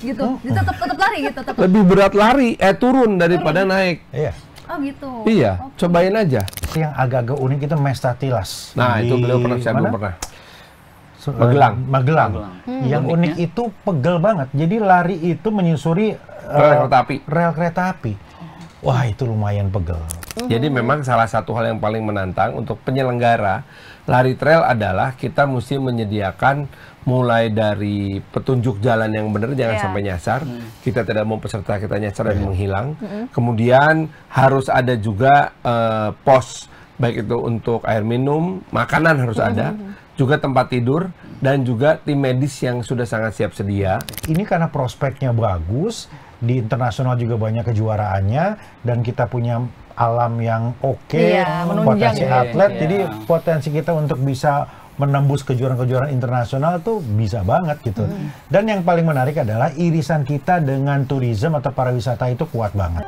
gitu. Tetap lari gitu, tetap. Lebih berat lari, turun daripada naik. Iya. Oh gitu. Iya, cobain aja. Yang agak-agak unik itu Mestatilas. Nah, itu beliau pernah, saya belum pernah. Magelang. Yang unik itu pegel banget. Jadi lari itu menyusuri rel kereta api. Wah, itu lumayan pegel. Jadi memang salah satu hal yang paling menantang untuk penyelenggara lari trail adalah kita mesti menyediakan mulai dari petunjuk jalan yang benar, jangan sampai nyasar. Kita tidak mau peserta kita nyasar dan menghilang. Kemudian harus ada juga pos, baik itu untuk air minum, makanan harus ada, juga tempat tidur, dan juga tim medis yang sudah sangat siap sedia. Ini karena prospeknya bagus, di internasional juga banyak kejuaraannya, dan kita punya alam yang oke, potensi atlet, jadi potensi kita untuk bisa menembus kejuaraan-kejuaraan internasional tuh bisa banget gitu. Dan yang paling menarik adalah irisan kita dengan tourism atau pariwisata itu kuat banget.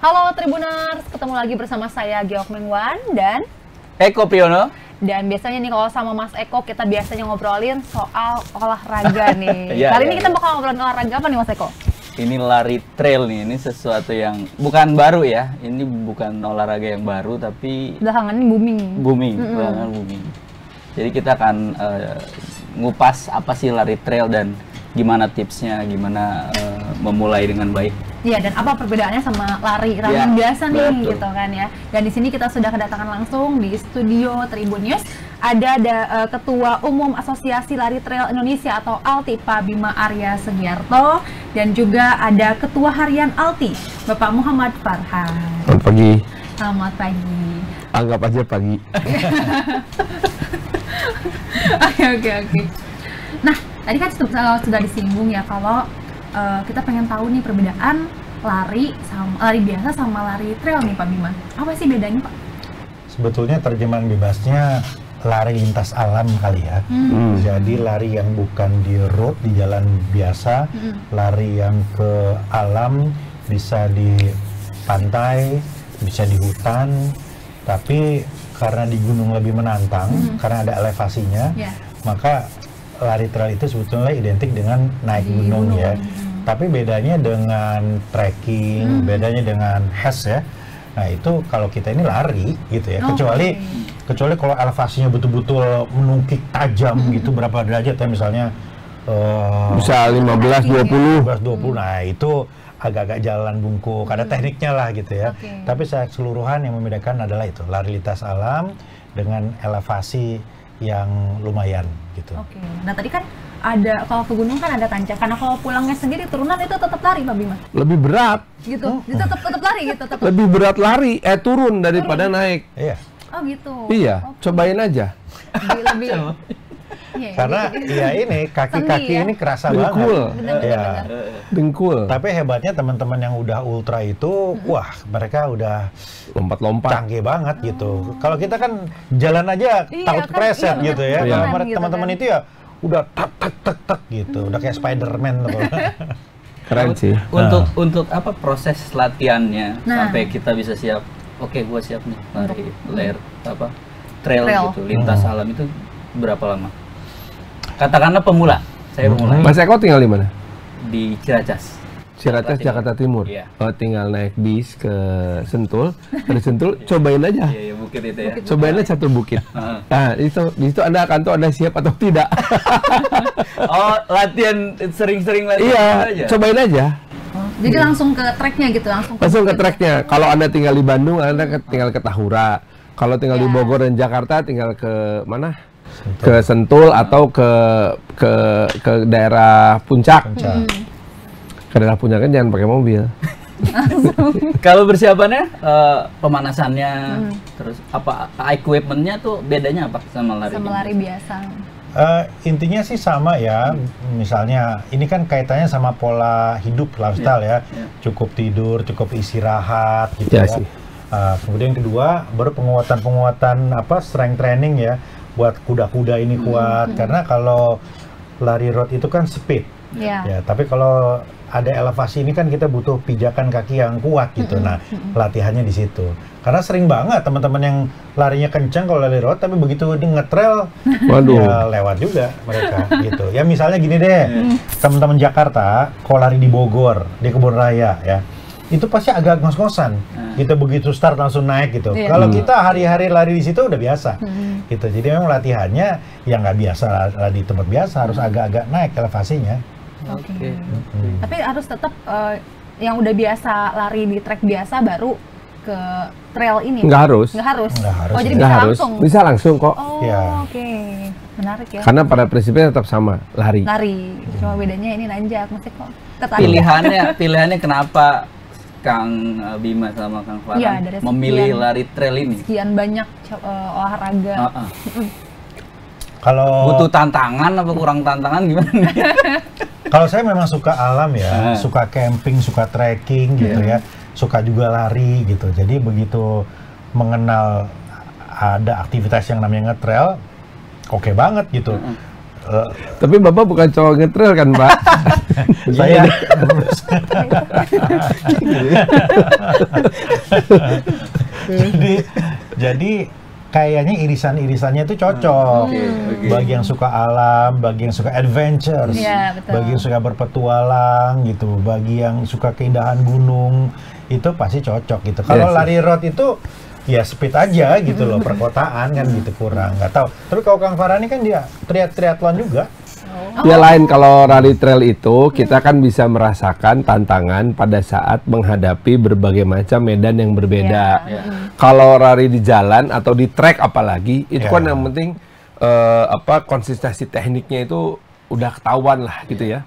Halo Tribuners, ketemu lagi bersama saya Geok Mengwan dan Eko Priyono. Dan biasanya nih kalau sama Mas Eko kita biasanya ngobrolin soal olahraga nih. Kali ini kita bakal ngobrolin olahraga apa nih Mas Eko? Ini lari trail nih, ini sesuatu yang bukan baru ya. Ini bukan olahraga yang baru tapi belakangan ini booming. Belakangan booming. Jadi kita akan ngupas apa sih lari trail dan gimana tipsnya, gimana memulai dengan baik. Iya, dan apa perbedaannya sama lari running biasa nih, gitu kan ya. Dan di sini kita sudah kedatangan langsung di studio Tribun News. Ada Ketua Umum Asosiasi Lari Trail Indonesia atau ALTI, Pak Bima Arya Segiarto. Dan juga ada Ketua Harian ALTI, Bapak Muhammad Farhan. Selamat pagi. Selamat pagi. Anggap aja pagi. Oke. Nah, tadi kan sudah disinggung ya kalau kita pengen tahu nih perbedaan lari biasa sama lari trail nih Pak Bima. Apa sih bedanya Pak? Sebetulnya terjemahan bebasnya lari lintas alam kali ya. Jadi lari yang bukan di road, di jalan biasa, lari yang ke alam, bisa di pantai, bisa di hutan, tapi karena di gunung lebih menantang, karena ada elevasinya, maka lari trail itu sebetulnya identik dengan naik gunung ya. Tapi bedanya dengan trekking, bedanya dengan HES ya. Nah itu kalau kita ini lari gitu ya, kecuali kalau elevasinya betul-betul menukik tajam gitu, berapa derajat ya misalnya bisa 15-20. Nah itu agak-agak jalan bungkuk, ada tekniknya lah gitu ya. Tapi secara keseluruhan yang membedakan adalah itu, lari lintas alam dengan elevasi yang lumayan gitu. Nah tadi kan ada, kalau ke gunung kan ada tanjakan, kalau pulangnya sendiri turunan itu tetap lari Pak Bima? Lebih berat. Gitu, tetap lari gitu? Lebih berat lari, turun daripada naik. Iya. Oh gitu? Iya, cobain aja. Lebih karena ya ini kaki-kaki ini kerasa banget. Bener. Dengkul. Tapi hebatnya teman-teman yang udah ultra itu, wah mereka udah lompat-lompat, canggih banget gitu. Kalau kita kan jalan aja takut preset gitu ya. Kalau teman-teman itu ya udah tak gitu, udah kayak Spiderman gitu. Keren sih. Untuk apa proses latihannya sampai kita bisa siap? Oke, gua siap nih lari trail gitu, lintas alam itu berapa lama? Katakanlah pemula, saya pemula. Mas Eko tinggal di mana? Di Ciracas, Jakarta Timur. Iya. Oh, tinggal naik bis ke Sentul. Dari Sentul, cobain aja. Iya, bukit itu ya. Cobain aja satu bukit. Nah, di situ Anda akan tahu Anda siap atau tidak. Oh, latihan sering-sering latihan aja. Cobain aja. Jadi langsung ke treknya gitu, langsung ke treknya. Kalau Anda tinggal di Bandung, Anda tinggal ke Tahura. Kalau tinggal di Bogor dan Jakarta, tinggal ke mana? Ke Sentul atau ke daerah Puncak. Ke daerah Puncak kan jangan pakai mobil. Kalau persiapannya, pemanasannya, terus apa equipmentnya tuh bedanya apa sama lari? Sama lari biasa. Intinya sih sama ya. Misalnya ini kan kaitannya sama pola hidup, lifestyle ya. Cukup tidur, cukup istirahat gitu ya. Kemudian kedua baru penguatan strength training ya, buat kuda-kuda ini kuat. Karena kalau lari road itu kan speed, Ya, tapi kalau ada elevasi ini kan kita butuh pijakan kaki yang kuat gitu. Nah, latihannya di situ. Karena sering banget teman-teman yang larinya kencang kalau lari road, tapi begitu di ngetrail, ya lewat juga mereka gitu. Ya misalnya gini deh, teman-teman Jakarta, kalau lari di Bogor, di Kebun Raya ya, itu pasti agak ngos-ngosan. Kita begitu start langsung naik gitu. Kalau kita hari-hari lari di situ udah biasa, gitu. Jadi memang latihannya yang nggak biasa lari di tempat biasa, harus agak-agak naik elevasinya. Oke. Tapi harus tetap yang udah biasa lari di trek biasa baru ke trail ini. Nggak harus. Oh, jadi bisa langsung. Bisa langsung kok. Oh, oke. Menarik ya. Karena pada prinsipnya tetap sama, lari. Cuma bedanya ini nanjak, masih kok. Pilihannya kenapa Kang Bima sama Kang Farhan memilih lari trail ini? Sekian banyak olahraga. Kalau butuh tantangan apa kurang tantangan gimana? Kalau saya memang suka alam ya, suka camping, suka trekking gitu ya, suka juga lari gitu. Jadi begitu mengenal ada aktivitas yang namanya nge-trail, oke banget gitu. Tapi Bapak bukan cowok nge-trail kan, Pak? Saya jadi kayaknya irisan-irisannya itu cocok. Bagi yang suka alam, bagi yang suka adventures, bagi yang suka berpetualang gitu, bagi yang suka keindahan gunung, itu pasti cocok gitu. Kalau lari road itu ya speed aja gitu loh, perkotaan kan gitu kurang, nggak tahu. Tapi kalau Kang Farhan ini kan dia triathlon juga. Ya lain, kalau rally trail itu kita kan bisa merasakan tantangan pada saat menghadapi berbagai macam medan yang berbeda. Kalau lari di jalan atau di trek apalagi, itu kan yang penting konsistensi tekniknya itu udah ketahuan lah gitu ya.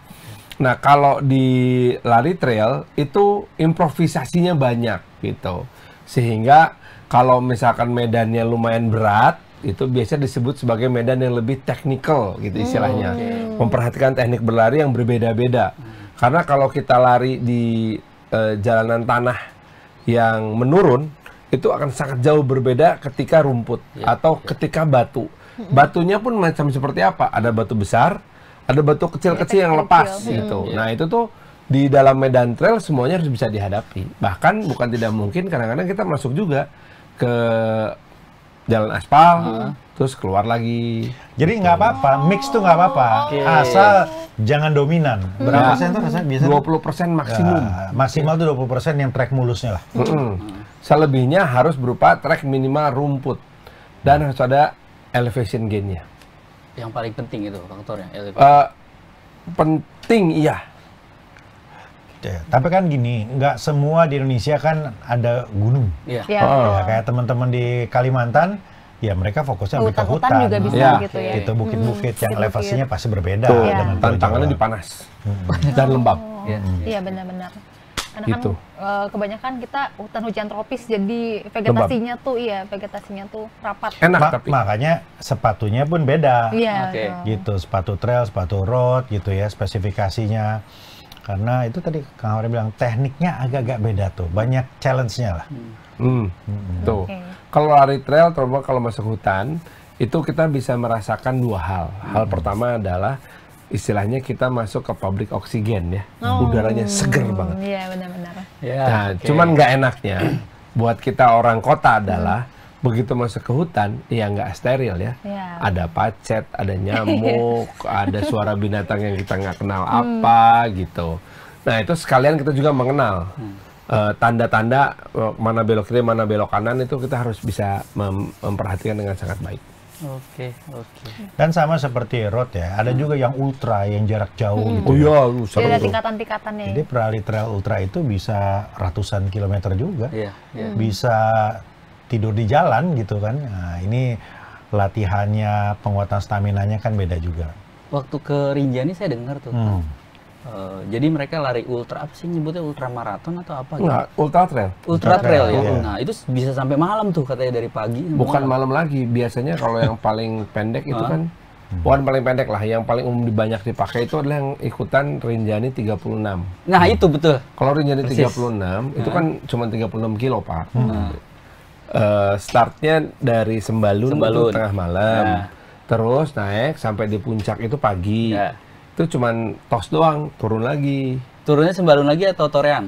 Nah kalau di lari trail itu improvisasinya banyak gitu, sehingga kalau misalkan medannya lumayan berat, itu biasa disebut sebagai medan yang lebih teknikal gitu istilahnya. Memperhatikan teknik berlari yang berbeda-beda. Karena kalau kita lari di jalanan tanah yang menurun, itu akan sangat jauh berbeda ketika rumput atau ketika batu. Batunya pun macam seperti apa? Ada batu besar, ada batu kecil-kecil yang lepas gitu. Nah itu tuh di dalam medan trail semuanya harus bisa dihadapi. Bahkan bukan tidak mungkin kadang-kadang kita masuk juga ke jalan aspal, terus keluar lagi. Jadi nggak apa-apa, mix tuh nggak apa-apa, asal jangan dominan. Berapa persen tuh rasanya biasanya? 20% maksimum. Maksimal tuh 20% yang trek mulusnya lah. Selebihnya harus berupa trek minimal rumput dan harus ada elevation gain-nya. Yang paling penting itu faktornya. Penting iya. Ya, tapi kan gini, nggak semua di Indonesia kan ada gunung. Ya, kayak teman-teman di Kalimantan, ya mereka fokusnya ke hutan juga bisa gitu ya. Itu bukit-bukit yang elevasinya pasti berbeda dengan tantangannya di panas dan lembab. Iya benar-benar. Karena kan kebanyakan kita hutan hujan tropis, jadi vegetasinya tuh rapat. Enak tapi makanya sepatunya pun beda. Iya. Gitu, sepatu trail, sepatu road gitu ya, spesifikasinya. Karena itu tadi Kang Farhan bilang tekniknya agak-agak beda tuh, banyak challenge-nya lah. Tuh. Kalau lari trail, terutama kalau masuk hutan, itu kita bisa merasakan dua hal. Hal pertama adalah istilahnya kita masuk ke pabrik oksigen ya, udaranya seger banget. Iya benar-benar. Nah, cuman nggak enaknya buat kita orang kota adalah begitu masuk ke hutan, ya nggak steril ya. Ada pacet, ada nyamuk, ada suara binatang yang kita nggak kenal apa gitu. Nah itu sekalian kita juga mengenal tanda-tanda mana belok kiri, mana belok kanan, itu kita harus bisa memperhatikan dengan sangat baik. Dan sama seperti road ya, ada juga yang ultra, yang jarak jauh gitu. Oh iya, seru tuh. Ada tingkatan-tingkatannya. Jadi rally trail ultra itu bisa ratusan kilometer juga. Bisa tidur di jalan gitu kan. Nah, ini latihannya, penguatan staminanya kan beda juga. Waktu ke Rinjani saya dengar tuh. Jadi mereka lari ultra, apa sih nyebutnya, ultra maraton atau apa gitu? Nggak, ultra trail. Ultra trail ya. Nah, itu bisa sampai malam tuh katanya, dari pagi. Bukan malam lagi. Biasanya kalau yang paling pendek itu kan, bukan paling pendek lah, yang paling umum banyak dipakai itu adalah yang ikutan Rinjani 36. Nah, itu betul. Kalau Rinjani 36 itu kan cuma 36 kilo, Pak. Startnya dari Sembalun itu tengah malam, terus naik sampai di puncak itu pagi. itu cuman tos doang, turun lagi. Turunnya Sembalun lagi atau Torean?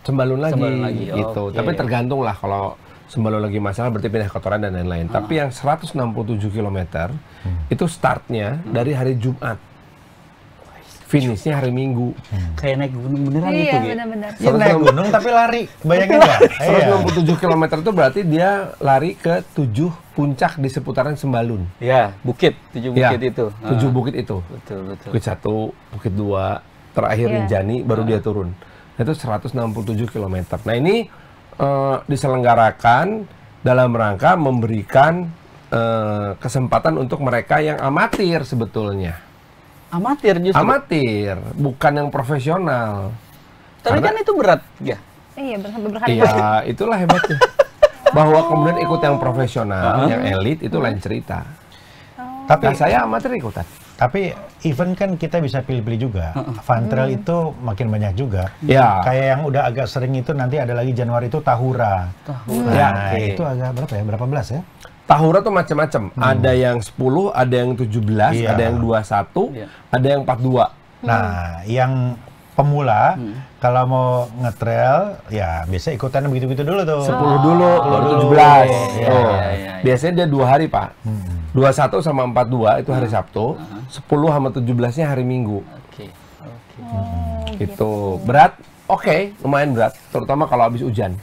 Sembalun lagi, Okay. gitu. Tapi tergantung lah, kalau Sembalun lagi masalah berarti pindah ke Torean dan lain-lain. Tapi yang 167 km itu startnya dari hari Jumat, finishnya hari Minggu. Kayak naik gunung beneran Iya, itu, gitu. benar-benar. Ya, naik gunung tapi lari, bayangin nggak? 167 km itu berarti dia lari ke 7 puncak di seputaran Sembalun. Ya, bukit, 7 bukit Ya, itu. 7 bukit itu. Betul, betul. Bukit 1, Bukit 2, terakhir Iya. Rinjani, baru dia turun. Itu 167 km. Nah ini diselenggarakan dalam rangka memberikan kesempatan untuk mereka yang amatir sebetulnya. Amatir justru. Amatir, bukan yang profesional. Tapi Karena- kan itu berat, ya. Iya, sampai berhari-hari. Iya, itulah hebatnya. Bahwa kemudian ikut yang profesional, yang elit, itu lain cerita. Tapi Nah, saya amatir ikutan. Tapi event kan kita bisa pilih-pilih juga. Fun trail itu makin banyak juga. Ya. Kayak yang udah agak sering itu nanti ada lagi Januari itu Tahura. Tahura. Nah, Ya, oke. itu agak berapa ya? Berapa belas ya? Tahura tuh macam-macam. Ada yang 10, ada yang 17, Iya. ada yang 21, Iya. ada yang 42. Nah, yang pemula kalau mau ngetrail ya biasa ikutan begitu-begitu dulu tuh. 10 dulu, baru dulu. 17. Iya, Tuh. iya. Biasanya dia 2 hari, Pak. 21 sama 42 itu hari Sabtu, 10 sama 17-nya hari Minggu. Oke. Oke. Gitu. Berat? Oke, lumayan berat, terutama kalau habis hujan.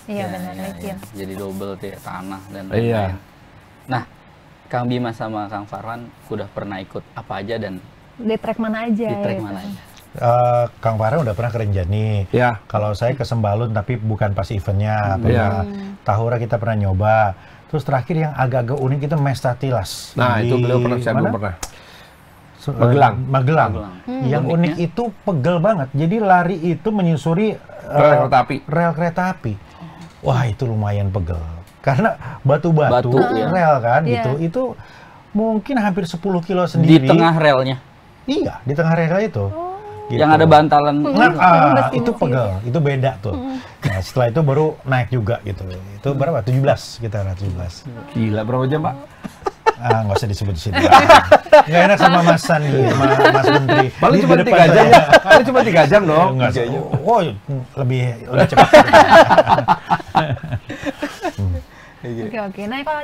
Iya, benar, licin. Jadi double tuh ya, tanah dan Iya. lain-lain. Nah, Kang Bima sama Kang Farhan udah pernah ikut apa aja dan Di track mana aja? di track gitu. mana aja? Kang Farhan udah pernah ke Rinjani. Ya. Kalau saya ke Sembalun tapi bukan pas eventnya. Pernah Tahura kita pernah nyoba. Terus terakhir yang agak-agak unik itu Mestatilas. Nah, Di itu beliau pernah, saya belum mana? pernah. Magelang. Magelang. Yang unik Uniknya? itu pegel banget. Jadi lari itu menyusuri Rel kereta api. Rel kereta api. Wah, itu lumayan pegel. Karena batu-batu Batu, ya. rel kan Iya. gitu. Itu mungkin hampir 10 kilo Di sendiri. tengah relnya. Iya, di tengah rel itu. Gitu. Yang ada bantalan. Nah, itu pegel, itu beda tuh. Nah, setelah itu baru naik juga gitu. Itu berapa? 17 kita 17. Gila, berapa jam, Pak? Nggak usah disebut di sini. Nggak enak sama Mas Sandi, sama Mas Menteri. Paling Di cuma depan 3 jam saya. ya? Paling cuma 3 jam dong. Nggak, oh, lebih cepat. Oke. Nah, kalau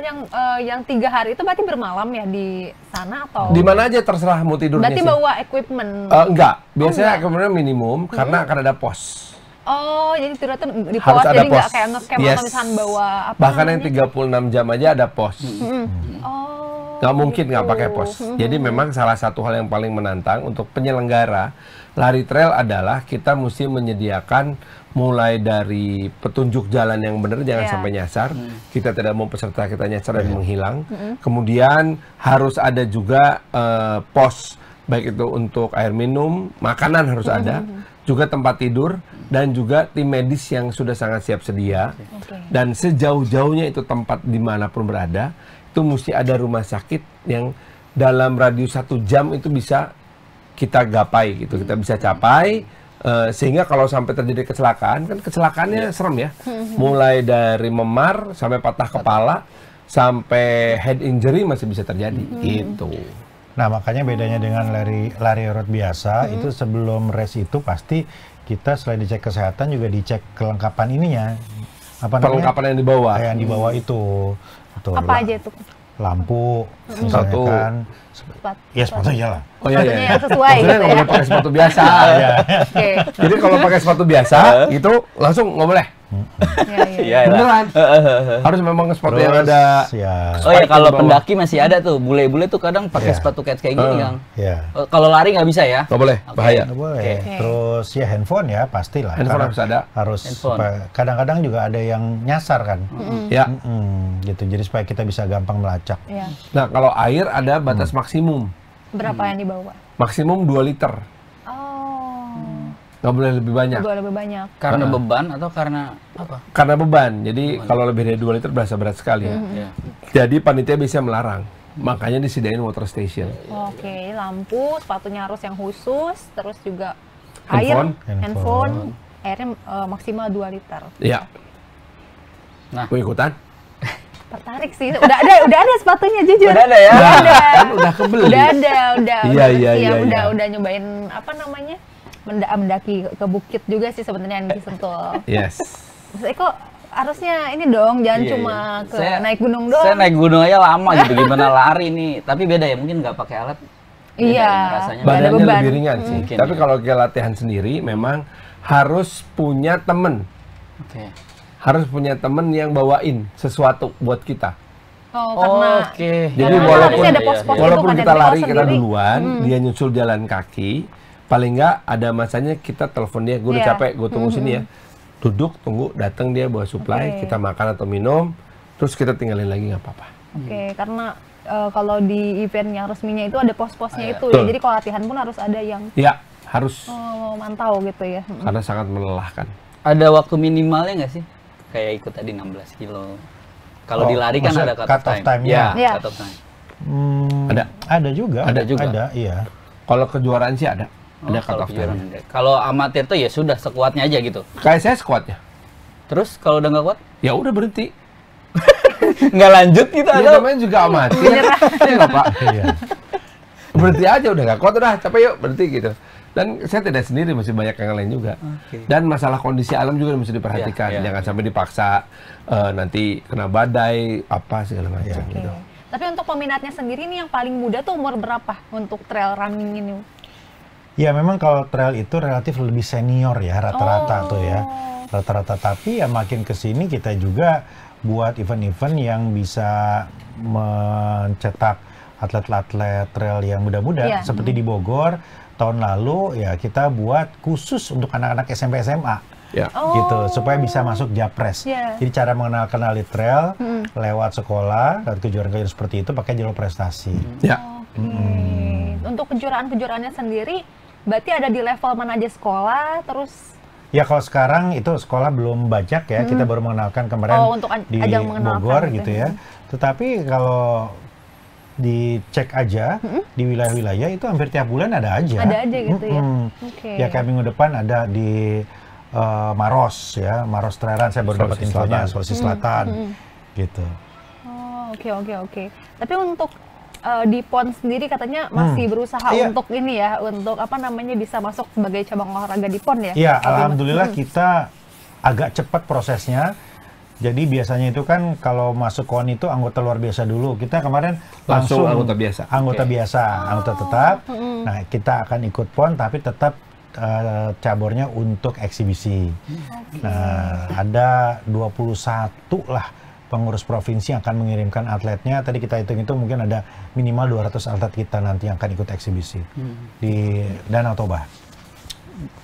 yang 3 hari itu berarti bermalam ya di sana atau? Di mana aja terserah mau tidurnya Berarti sih. bawa equipment. Enggak, biasanya enggak. kemudian minimum karena akan ada pos. Oh, jadi tidur tuh di Harus pos, ada jadi nggak pos. kayak ngecamp Yes. atau misalnya bawa apa Bahkan yang namanya? 36 jam aja ada pos. Oh, Nggak mungkin nggak gitu. pakai pos. Jadi memang salah satu hal yang paling menantang untuk penyelenggara lari trail adalah kita mesti menyediakan mulai dari petunjuk jalan yang benar, jangan Iya. sampai nyasar. Kita tidak mau peserta kita nyasar dan menghilang. Kemudian harus ada juga pos, baik itu untuk air minum, makanan harus ada, juga tempat tidur, dan juga tim medis yang sudah sangat siap sedia. Oke. Dan sejauh-jauhnya itu tempat dimanapun berada, itu mesti ada rumah sakit yang dalam radius 1 jam itu bisa kita gapai gitu, kita bisa capai. Sehingga kalau sampai terjadi kecelakaan, kan kecelakaannya serem ya. Mulai dari memar sampai patah kepala sampai head injury masih bisa terjadi gitu. Nah, makanya bedanya dengan lari road biasa, itu sebelum race itu pasti kita selain dicek kesehatan juga dicek kelengkapan ininya. Apa namanya? Perlengkapan yang dibawa. Yang dibawa itu. Betul. Apa aja itu? Lampu, misalnya Sepatu. kan. Sepatu. Ya, sepatu iyalah. Oh iya, Sepatunya iya. yang sesuai Maksudnya gitu nggak ya. boleh pakai sepatu biasa. Oke. Jadi kalau pakai sepatu biasa itu langsung nggak boleh. Iya, iya. Iya, Beneran. Harus memang sepatu yang Terus, ada. ya. Oh ya, kalau di bawah. pendaki masih ada tuh. Bule-bule tuh kadang pakai Iya. sepatu kayak gini, Kang. Ya. Kalau lari nggak bisa ya? Nggak boleh, bahaya. Nggak boleh. Oke. Terus ya handphone ya pastilah. Handphone Karena harus ada. Harus Handphone. supaya kadang-kadang juga ada yang nyasar kan. Ya. Gitu. Jadi supaya kita bisa gampang melacak. Iya. Nah, kalau air ada batas maksimum. Berapa yang dibawa? Maksimum 2 liter. Oh, Nggak boleh lebih banyak. dibawa lebih banyak. Karena beban atau karena apa? Karena beban. Jadi kalau lebih dari 2 liter berasa berat sekali ya. Ya. Jadi panitia bisa melarang. Makanya disediain water station. Oke, lampu, sepatunya harus yang khusus, terus juga Handphone. air, handphone, airnya maksimal 2 liter. Iya. Nah. Mau ikutan? tertarik sih. Udah ada sepatunya jujur. Udah ada ya? Udah ada. Kan udah kebeli. Udah ada. Iya. Udah nyobain apa namanya? Mendaki ke bukit juga sih sebenarnya yang di Sentul. Yes. Mas Eko harusnya ini dong, jangan cuma naik gunung doang. Saya naik gunung aja lama gitu, gimana lari nih. Tapi beda ya, mungkin nggak pakai alat. Iya. Rasanya badannya lebih ringan sih. Mungkin, tapi kalau kita latihan sendiri, memang harus punya temen. Oke. Harus punya temen yang bawain sesuatu buat kita. Karena jadi walaupun kita lari kita duluan, dia nyusul jalan kaki. Paling nggak ada masanya kita telepon dia, gue udah capek, gue tunggu sini ya. Duduk, tunggu, datang dia bawa supply, kita makan atau minum, terus kita tinggalin lagi nggak apa-apa. Karena kalau di event yang resminya itu ada pos-posnya itu ya, jadi kalau latihan pun harus ada yang harus mantau gitu ya. Karena sangat melelahkan. Ada waktu minimalnya nggak sih? Kayak ikut tadi 16 kilo. Kalau dilari kan ada cut off time. Ya. Cut off time. Ada juga. Ada, iya. Kalau kejuaraan sih ada. Ada cut off time. Kalau amatir tuh ya sudah sekuatnya aja gitu. Kayak saya squatnya. Terus kalau udah nggak kuat? Ya udah berhenti. Nggak lanjut gitu Ya namanya juga amatir. Iya Pak. Berhenti aja udah nggak kuat, udah capek yuk berhenti gitu. Dan saya tidak sendiri, masih banyak yang lain juga. Dan masalah kondisi alam juga mesti diperhatikan. Jangan sampai dipaksa nanti kena badai apa segala macam gitu. Tapi untuk peminatnya sendiri nih yang paling muda tuh umur berapa untuk trail running ini? Ya memang kalau trail itu relatif lebih senior ya rata-rata tuh ya. Rata-rata, tapi ya makin kesini kita juga buat event-event yang bisa mencetak atlet-atlet trail yang muda-muda. Seperti di Bogor tahun lalu ya kita buat khusus untuk anak-anak SMP SMA. Gitu supaya bisa masuk Japres. Jadi cara mengenalkan atlet trail lewat sekolah dan kejuaraan seperti itu pakai jalur prestasi. Untuk kejuaraan-kejuaraannya sendiri berarti ada di level mana aja sekolah terus? Ya kalau sekarang itu sekolah belum banyak ya, kita baru mengenalkan kemarin di Bogor gitu ya. Tetapi kalau dicek aja di wilayah-wilayah itu hampir tiap bulan ada aja. Ada aja gitu ya. Ya kayak minggu depan ada di Maros ya, Maros Trail Run, saya baru dapat infonya Sulawesi Selatan gitu. Oke. Tapi untuk di PON sendiri katanya masih berusaha untuk ini ya, untuk apa namanya bisa masuk sebagai cabang olahraga di PON ya? Iya, alhamdulillah kita agak cepat prosesnya. Jadi biasanya itu kan kalau masuk PON itu anggota luar biasa dulu. Kita kemarin langsung anggota biasa. Anggota tetap. Nah, kita akan ikut PON tapi tetap cabornya untuk eksibisi. Nah, ada 21 lah pengurus provinsi yang akan mengirimkan atletnya. Tadi kita hitung-hitung mungkin ada minimal 200 atlet kita nanti yang akan ikut eksibisi di Danau Toba.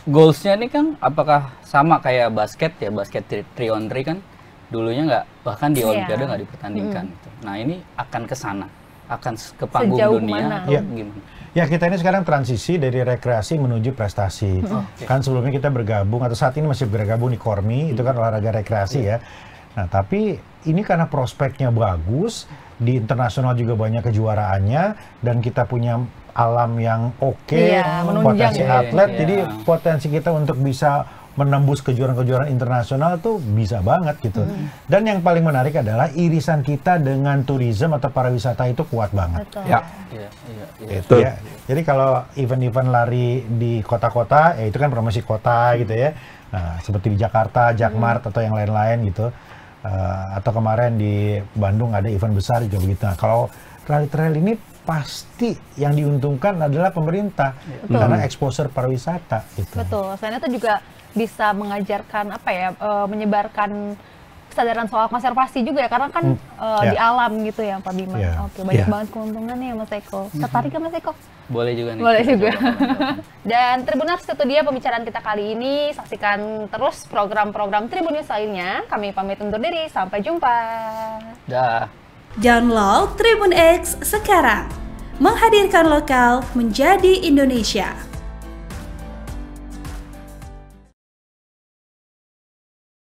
Goalsnya ini kan apakah sama kayak basket ya, basket 3-on-3 kan dulunya nggak, bahkan di Olimpiade nggak dipertandingkan. Gitu. Nah ini akan ke sana, akan ke panggung sejauh dunia atau gimana? Ya kita ini sekarang transisi dari rekreasi menuju prestasi. Kan sebelumnya kita bergabung atau saat ini masih bergabung di Kormi, itu kan olahraga rekreasi ya. Nah tapi ini karena prospeknya bagus, di internasional juga banyak kejuaraannya, dan kita punya alam yang potensi atlet, jadi potensi kita untuk bisa menembus kejuaraan-kejuaraan internasional tuh bisa banget gitu. Dan yang paling menarik adalah irisan kita dengan turisme atau pariwisata itu kuat banget. Gitu ya. Jadi kalau event-event lari di kota-kota, ya itu kan promosi kota gitu ya. Nah, seperti di Jakarta, Jakmart atau yang lain-lain gitu. Atau kemarin di Bandung ada event besar juga begitu. Nah, kalau rally trail ini pasti yang diuntungkan adalah pemerintah karena exposure pariwisata gitu. Betul. Selain itu juga bisa mengajarkan menyebarkan kesadaran soal konservasi juga ya, karena kan di alam gitu ya Pak Bima. Oke, banyak banget keuntungannya ya Mas Eko. Tertarik ya Mas Eko? Boleh juga nih. Boleh juga. Dan Tribuners, itu dia pembicaraan kita kali ini. Saksikan terus program-program Tribun News lainnya. Kami pamit undur diri. Sampai jumpa. Dah. Download Tribun X sekarang. Menghadirkan lokal menjadi Indonesia.